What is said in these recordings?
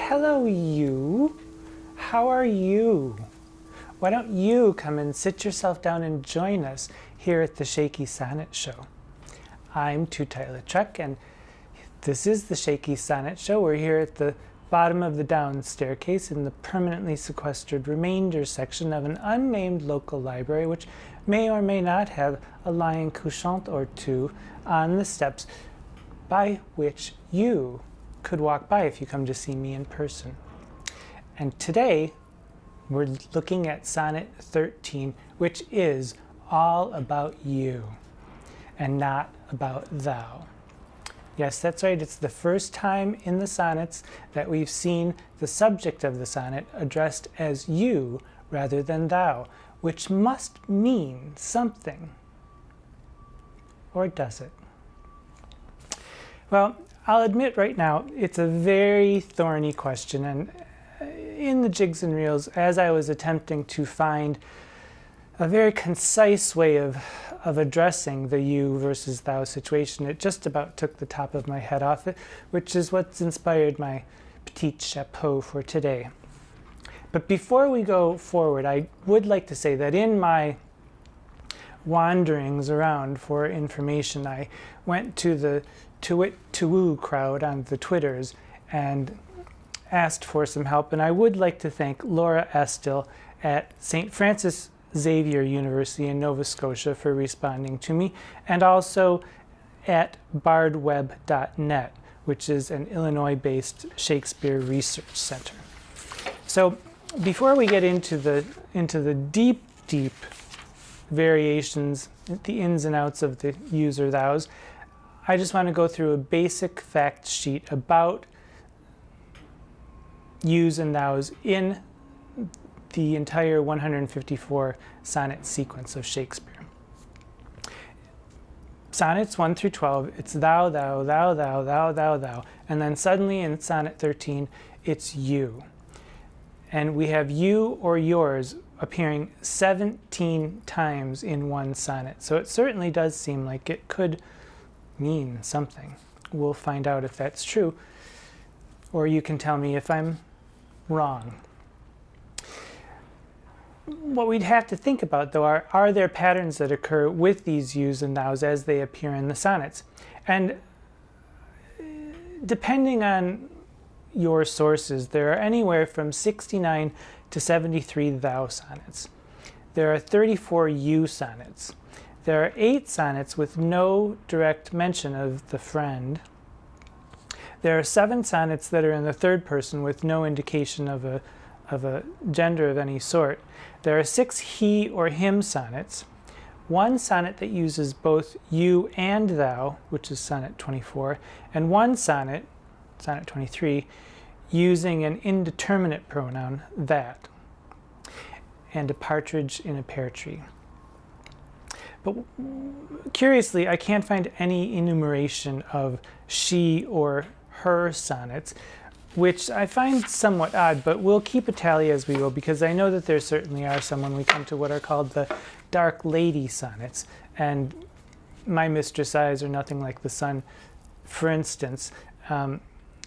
Hello, you. How are you? Why don't you come and sit yourself down and join us here at the Shakey Sonnet Show? I'm Tootight Lautrec, and this is the Shakey Sonnet Show. We're here at the bottom of the down staircase in the permanently sequestered remainder section of an unnamed local library, which may or may not have a lion couchant or two on the steps by which you could walk by if you come to see me in person. And today we're looking at Sonnet 13, which is all about you and not about thou. Yes, that's right. It's the first time in the sonnets that we've seen the subject of the sonnet addressed as you rather than thou, which must mean something. Or does it? Well, I'll admit right now, it's a very thorny question, and in the jigs and reels, as I was attempting to find a very concise way of addressing the you versus thou situation, it just about took the top of my head off it, which is what's inspired my petit chapeau for today. But before we go forward, I would like to say that in my wanderings around for information, I went to the to-woo crowd on the Twitters and asked for some help, and I would like to thank Laura Estill at St. Francis Xavier University in Nova Scotia for responding to me, and also at bardweb.net, which is an Illinois-based Shakespeare research center. So before we get into the deep variations, the ins and outs of the yous or thous, I just want to go through a basic fact sheet about yous and thous in the entire 154 sonnet sequence of Shakespeare. Sonnets 1 through 12, it's thou, thou, thou, thou, thou, thou, thou, and then suddenly in Sonnet 13, it's you. And we have you or yours appearing 17 times in one sonnet. So it certainly does seem like it could mean something. We'll find out if that's true, or you can tell me if I'm wrong. What we'd have to think about, though, are there patterns that occur with these yous and thous as they appear in the sonnets? And depending on your sources, there are anywhere from 69 to 73 thou sonnets. There are 34 you sonnets. There are 8 sonnets with no direct mention of the friend. There are 7 sonnets that are in the third person with no indication of a gender of any sort. There are 6 he or him sonnets, 1 sonnet that uses both you and thou, which is Sonnet 24, and 1 sonnet, Sonnet 23, using an indeterminate pronoun, that, and a partridge in a pear tree. But curiously, I can't find any enumeration of she or her sonnets, which I find somewhat odd, but we'll keep a tally as we go, because I know that there certainly are some when we come to what are called the dark lady sonnets. And my mistress eyes are nothing like the sun, for instance.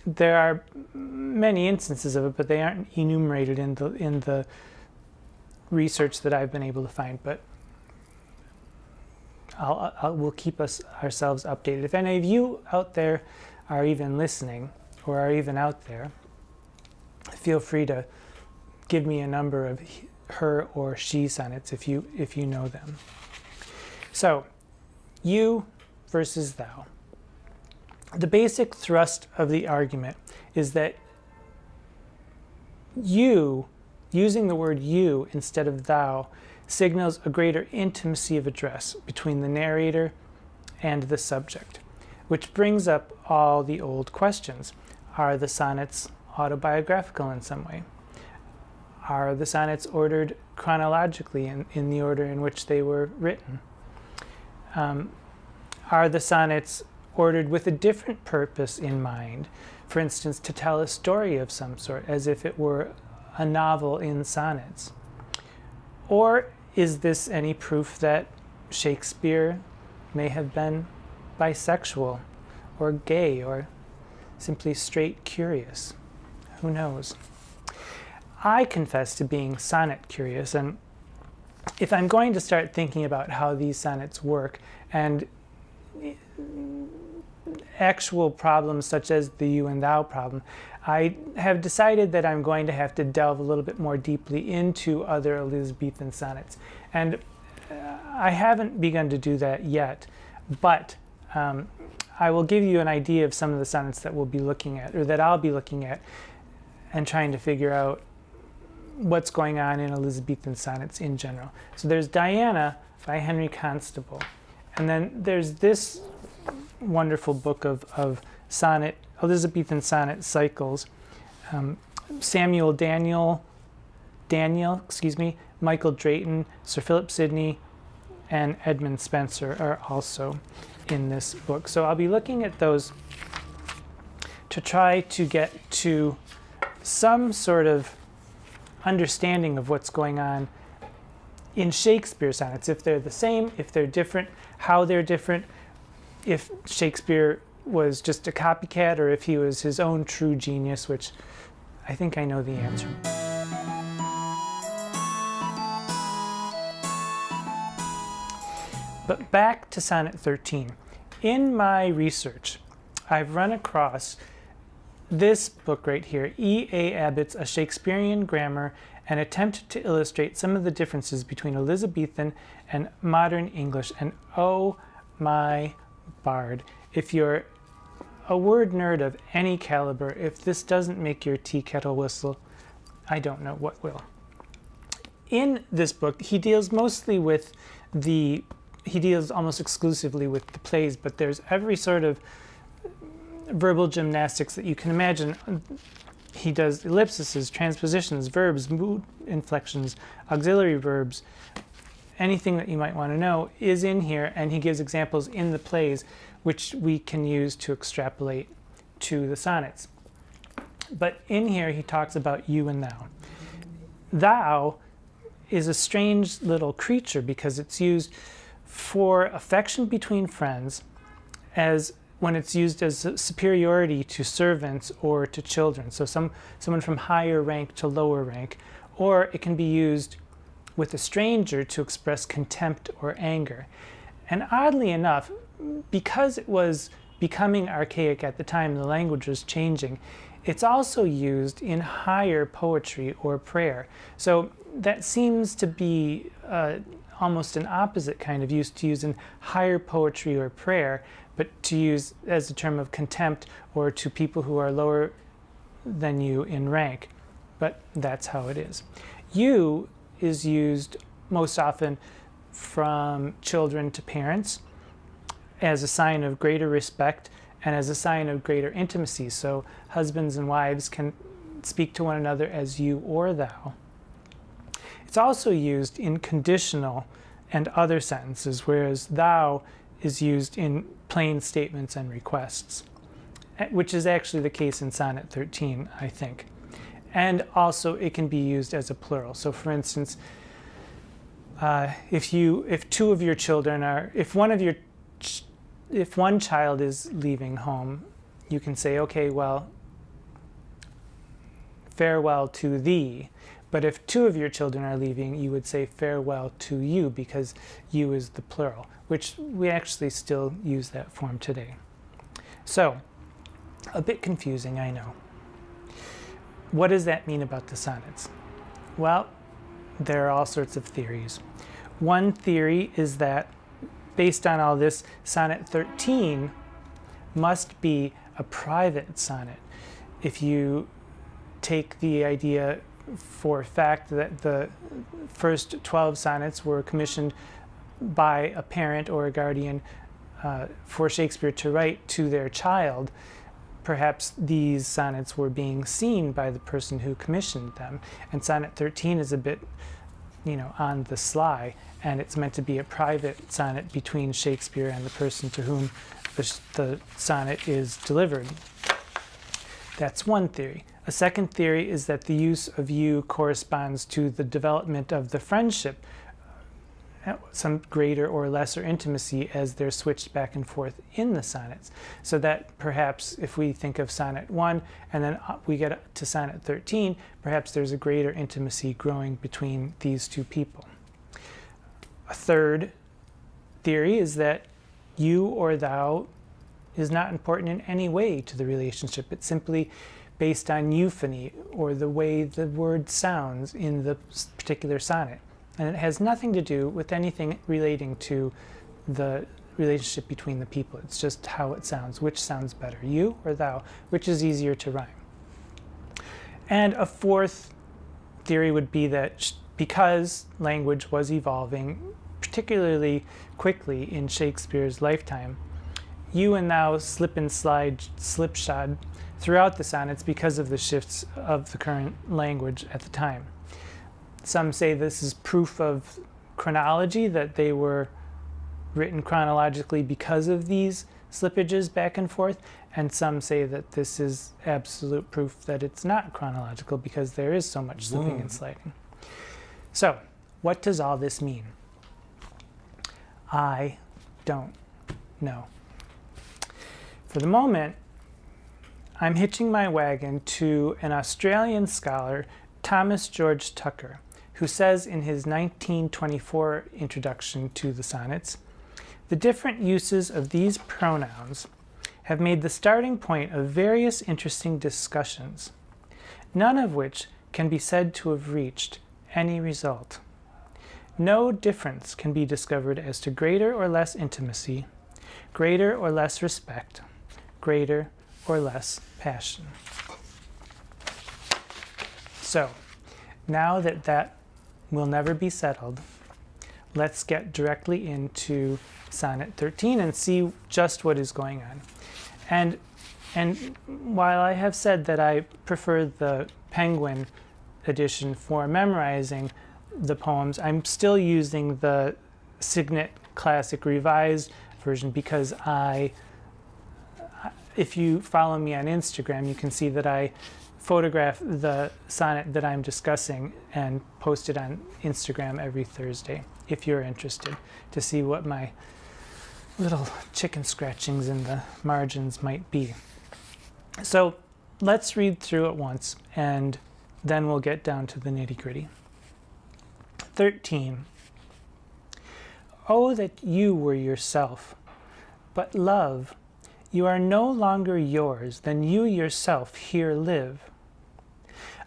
There are many instances of it, but they aren't enumerated in the research that I've been able to find. But we'll keep ourselves updated. If any of you out there are even listening, or are even out there, feel free to give me a number of her or she sonnets if you know them. So, you versus thou. The basic thrust of the argument is that you, using the word you instead of thou, signals a greater intimacy of address between the narrator and the subject, which brings up all the old questions. Are the sonnets autobiographical in some way? Are the sonnets ordered chronologically in the order in which they were written? Are the sonnets ordered with a different purpose in mind, for instance, to tell a story of some sort, as if it were a novel in sonnets? Or is this any proof that Shakespeare may have been bisexual or gay or simply straight curious? Who knows? I confess to being sonnet curious, and if I'm going to start thinking about how these sonnets work and actual problems such as the you and thou problem, I have decided that I'm going to have to delve a little bit more deeply into other Elizabethan sonnets. And I haven't begun to do that yet, but I will give you an idea of some of the sonnets that we'll be looking at, or that I'll be looking at, and trying to figure out what's going on in Elizabethan sonnets in general. So there's Diana by Henry Constable, and then there's this wonderful book of sonnet, Elizabethan sonnet cycles. Samuel Daniel, Michael Drayton, Sir Philip Sidney, and Edmund Spenser are also in this book. So I'll be looking at those to try to get to some sort of understanding of what's going on in Shakespeare sonnets, if they're the same, if they're different, how they're different, if Shakespeare was just a copycat or if he was his own true genius, which I think I know the answer. But back to Sonnet 13. In my research, I've run across this book right here, E.A. Abbott's A Shakespearean Grammar, and attempted to illustrate some of the differences between Elizabethan and modern English. And oh my bard, if you're a word nerd of any caliber, if this doesn't make your tea kettle whistle, I don't know what will. In this book, he deals almost exclusively with the plays, but there's every sort of verbal gymnastics that you can imagine. He does ellipses, transpositions, verbs, mood inflections, auxiliary verbs. Anything that you might want to know is in here, and he gives examples in the plays which we can use to extrapolate to the sonnets. But in here he talks about you and thou. Thou is a strange little creature because it's used for affection between friends, as when it's used as superiority to servants or to children, so someone from higher rank to lower rank, or it can be used with a stranger to express contempt or anger. And oddly enough, because it was becoming archaic at the time, the language was changing, it's also used in higher poetry or prayer. So that seems to be almost an opposite kind of use, to use in higher poetry or prayer, but to use as a term of contempt or to people who are lower than you in rank. But that's how it is. You is used most often from children to parents as a sign of greater respect and as a sign of greater intimacy. So husbands and wives can speak to one another as you or thou. It's also used in conditional and other sentences, whereas thou is used in plain statements and requests, which is actually the case in Sonnet 13, I think. And also it can be used as a plural. So for instance, if two of your children are, if one child is leaving home, you can say, okay, well, farewell to thee. But if two of your children are leaving, you would say farewell to you, because you is the plural, which we actually still use that form today. So, a bit confusing, I know. What does that mean about the sonnets? Well, there are all sorts of theories. One theory is that, based on all this, Sonnet 13 must be a private sonnet. If you take the idea for fact that the first 12 sonnets were commissioned by a parent or a guardian for Shakespeare to write to their child, perhaps these sonnets were being seen by the person who commissioned them. And Sonnet 13 is a bit, on the sly, and it's meant to be a private sonnet between Shakespeare and the person to whom the sonnet is delivered. That's one theory. A second theory is that the use of you corresponds to the development of the friendship some greater or lesser intimacy as they're switched back and forth in the sonnets. So that perhaps if we think of sonnet 1 and then we get to sonnet 13, perhaps there's a greater intimacy growing between these two people. A third theory is that you or thou is not important in any way to the relationship. It's simply based on euphony, or the way the word sounds in the particular sonnet. And it has nothing to do with anything relating to the relationship between the people. It's just how it sounds. Which sounds better, you or thou? Which is easier to rhyme? And a fourth theory would be that because language was evolving particularly quickly in Shakespeare's lifetime, you and thou slip and slide, slipshod throughout the sonnets because of the shifts of the current language at the time. Some say this is proof of chronology, that they were written chronologically because of these slippages back and forth, and some say that this is absolute proof that it's not chronological because there is so much slipping and sliding. So, what does all this mean? I don't know. For the moment, I'm hitching my wagon to an Australian scholar, Thomas George Tucker, who says in his 1924 introduction to the sonnets, the different uses of these pronouns have made the starting point of various interesting discussions, none of which can be said to have reached any result. No difference can be discovered as to greater or less intimacy, greater or less respect, greater or less passion. So, now that that will never be settled, let's get directly into Sonnet 13 and see just what is going on. And while I have said that I prefer the Penguin edition for memorizing the poems, I'm still using the Signet Classic Revised version because if you follow me on Instagram, you can see that I photograph the sonnet that I'm discussing and post it on Instagram every Thursday, if you're interested to see what my little chicken scratchings in the margins might be. So let's read through it once, and then we'll get down to the nitty-gritty. 13. Oh, that you were yourself, but love, you are no longer yours than you yourself here live.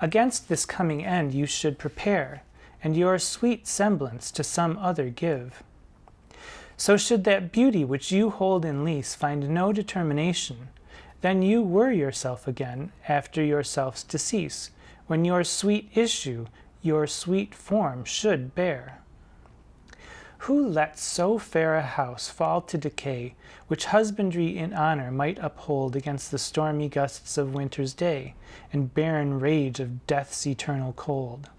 Against this coming end you should prepare, and your sweet semblance to some other give. So should that beauty which you hold in lease find no determination, then you were yourself again after yourself's decease, when your sweet issue your sweet form should bear. Who lets so fair a house fall to decay, which husbandry in honor might uphold against the stormy gusts of winter's day, and barren rage of death's eternal cold?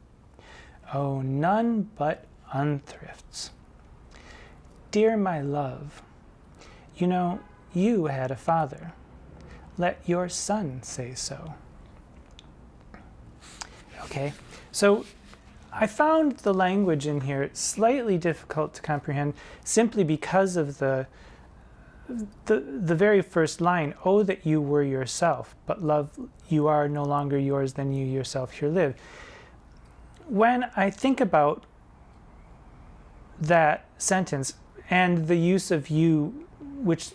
Oh, none but unthrifts. Dear my love, you know, you had a father. Let your son say so. Okay, so I found the language in here slightly difficult to comprehend simply because of the very first line, oh, that you were yourself, but love, you are no longer yours than you yourself here live. When I think about that sentence and the use of you, which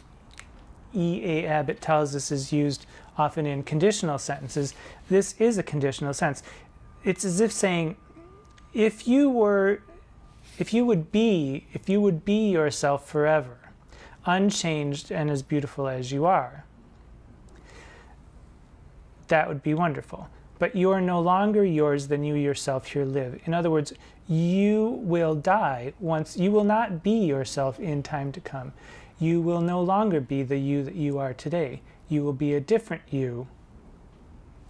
E.A. Abbott tells us is used often in conditional sentences, this is a conditional sentence. It's as if saying, if you would be yourself forever, unchanged and as beautiful as you are, that would be wonderful. But you are no longer yours than you yourself here live. In other words, you will die once. You will not be yourself in time to come. You will no longer be the you that you are today. You will be a different you,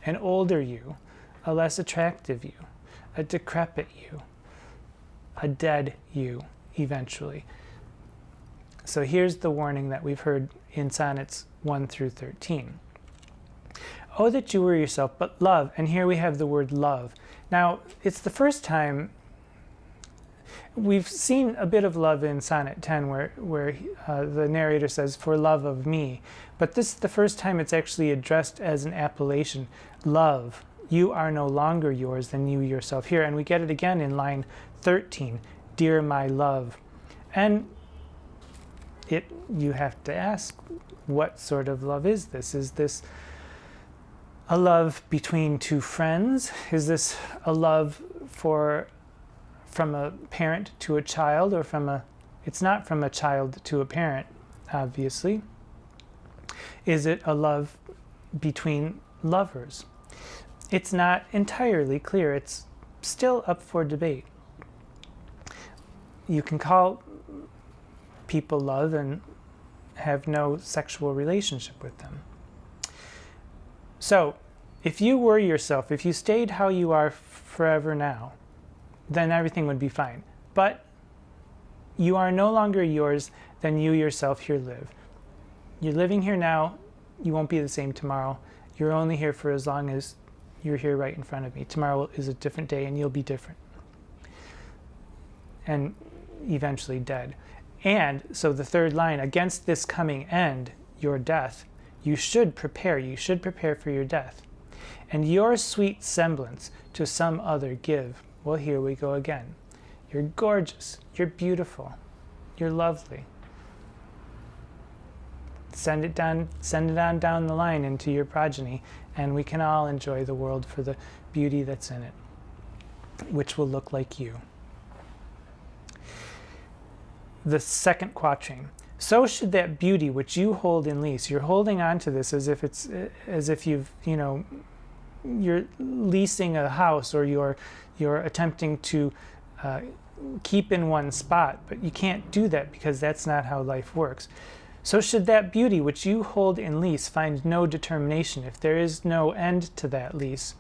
an older you, a less attractive you, a decrepit you, a dead you, eventually. So here's the warning that we've heard in sonnets 1 through 13. Oh, that you were yourself, but love, and here we have the word love. Now, it's the first time, We've seen a bit of love in Sonnet 10 where the narrator says, "For love of me." But this is the first time it's actually addressed as an appellation. Love, you are no longer yours than you yourself here. And we get it again in line 13, "Dear my love." And you have to ask, what sort of love is this? Is this a love between two friends? Is this a love from a parent to a child, or it's not from a child to a parent, obviously. Is it a love between lovers? It's not entirely clear. It's still up for debate. You can call people love and have no sexual relationship with them. So, if you were yourself, if you stayed how you are forever now, then everything would be fine. But you are no longer yours than you yourself here live. You're living here now, you won't be the same tomorrow. You're only here for as long as you're here right in front of me. Tomorrow is a different day and you'll be different. And eventually dead. And so the third line, "Against this coming end, your death, you should prepare for your death. And your sweet semblance to some other give." Well, here we go again. You're gorgeous, you're beautiful, you're lovely. Send it on down the line into your progeny, and we can all enjoy the world for the beauty that's in it, which will look like you. The second quatrain. "So should that beauty which you hold in lease," you're holding on to this as if you've, you're leasing a house, or you're attempting to keep in one spot, but you can't do that because that's not how life works. "So should that beauty which you hold in lease find no determination," if there is no end to that lease,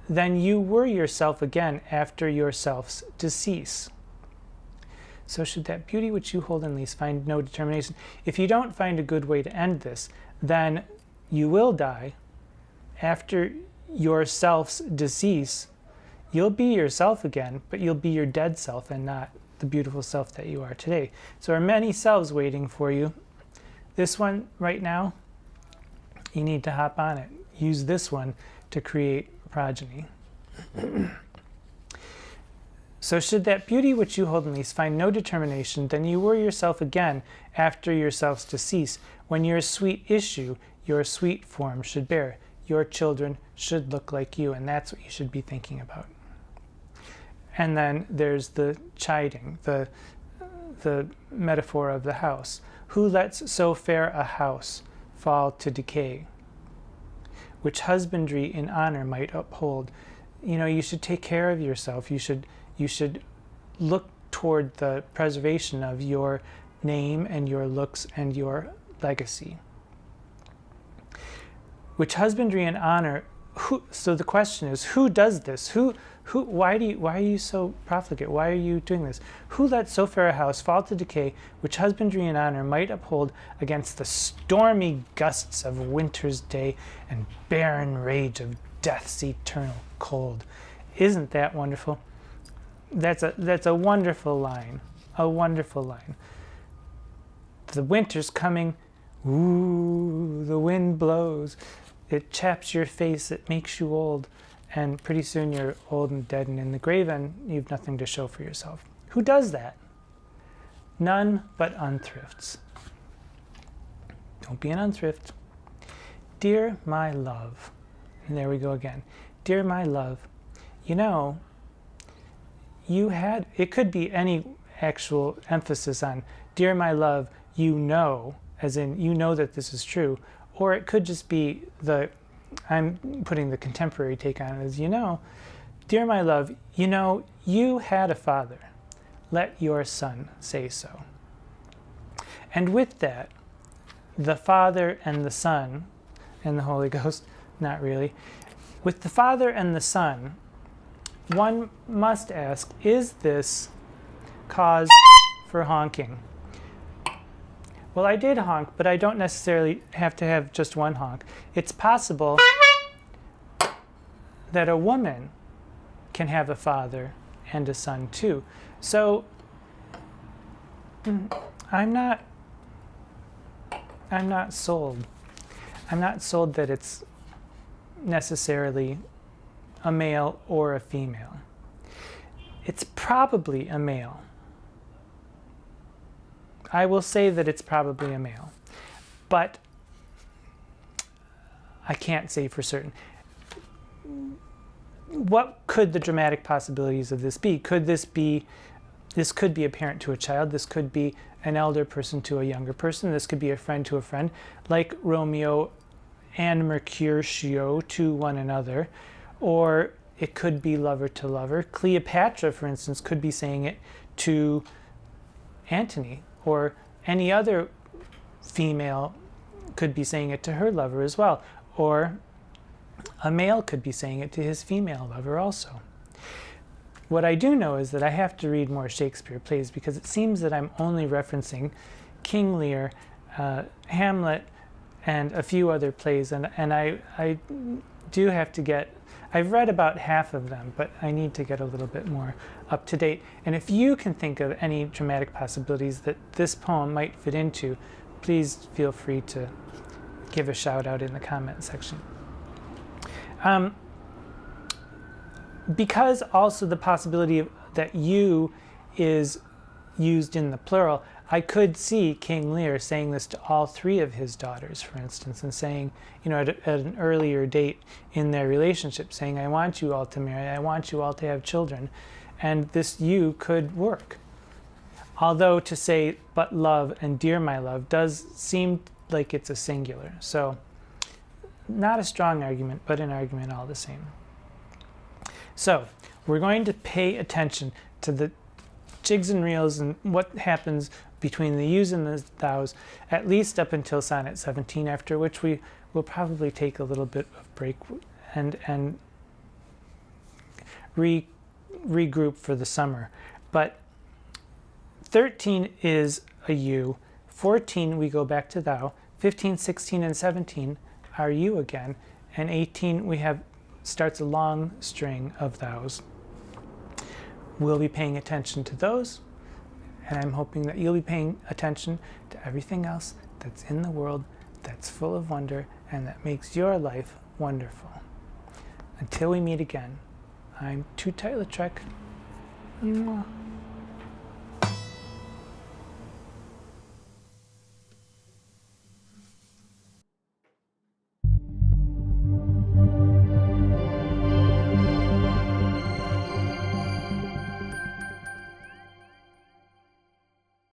"then you were yourself again after yourself's decease." So should that beauty which you hold in lease find no determination. If you don't find a good way to end this, then you will die. After yourself's decease, you'll be yourself again, but you'll be your dead self and not the beautiful self that you are today. So there are many selves waiting for you. This one right now, you need to hop on it. Use this one to create progeny. "So should that beauty which you hold in lease find no determination, then you were yourself again after yourself's decease, when your sweet issue, your sweet form should bear. Your children should look like you," and that's what you should be thinking about. And then there's the chiding, the metaphor of the house. "Who lets so fair a house fall to decay, which husbandry in honor might uphold?" You should take care of yourself. You should look toward the preservation of your name and your looks and your legacy. "Which husbandry and honor," so the question is, who does this? Why are you so profligate? Why are you doing this? "Who let so fair a house fall to decay, which husbandry and honor might uphold against the stormy gusts of winter's day and barren rage of death's eternal cold?" Isn't that wonderful? That's a wonderful line. A wonderful line. "The winter's coming. Ooh, the wind blows. It chaps your face. It makes you old. And pretty soon you're old and dead and in the grave, and you've nothing to show for yourself." Who does that? None but unthrifts. Don't be an unthrift. "Dear my love," and there we go again. "Dear my love, it could be any actual emphasis on "dear my love, as in that this is true," or it could just be I'm putting the contemporary take on it as, "Dear my love, you had a father. Let your son say so." And with that, the Father and the Son and the Holy Ghost, not really, with the Father and the Son, one must ask, is this cause for honking? Well, I did honk, but I don't necessarily have to have just one honk. It's possible that a woman can have a father and a son too. So I'm not sold. I'm not sold that it's necessarily a male or a female. It's probably a male. I will say that it's probably a male, but I can't say for certain. What could the dramatic possibilities of this be? This could be a parent to a child. This could be an elder person to a younger person. This could be a friend to a friend, like Romeo and Mercutio to one another. Or it could be lover to lover. Cleopatra, for instance, could be saying it to Antony, or any other female could be saying it to her lover as well. Or a male could be saying it to his female lover also. What I do know is that I have to read more Shakespeare plays, because it seems that I'm only referencing King Lear, Hamlet, and a few other plays, and I do have to get, I've read about half of them, but I need to get a little bit more up to date. And if you can think of any dramatic possibilities that this poem might fit into, please feel free to give a shout out in the comment section. Because also the possibility of that you is used in the plural, I could see King Lear saying this to all three of his daughters, for instance, and saying, at an earlier date in their relationship, saying, I want you all to marry, I want you all to have children, and this you could work. Although to say, but love and dear my love, does seem like it's a singular. So not a strong argument, but an argument all the same. So we're going to pay attention to the jigs and reels and what happens between the yous and the thous, at least up until Sonnet 17, after which we will probably take a little bit of break and regroup for the summer. But 13 is a you, 14 we go back to thou, 15, 16, and 17 are you again, and 18 we have starts a long string of thous. We'll be paying attention to those, and I'm hoping that you'll be paying attention to everything else that's in the world that's full of wonder and that makes your life wonderful. Until we meet again, I'm Tootight Lautrec.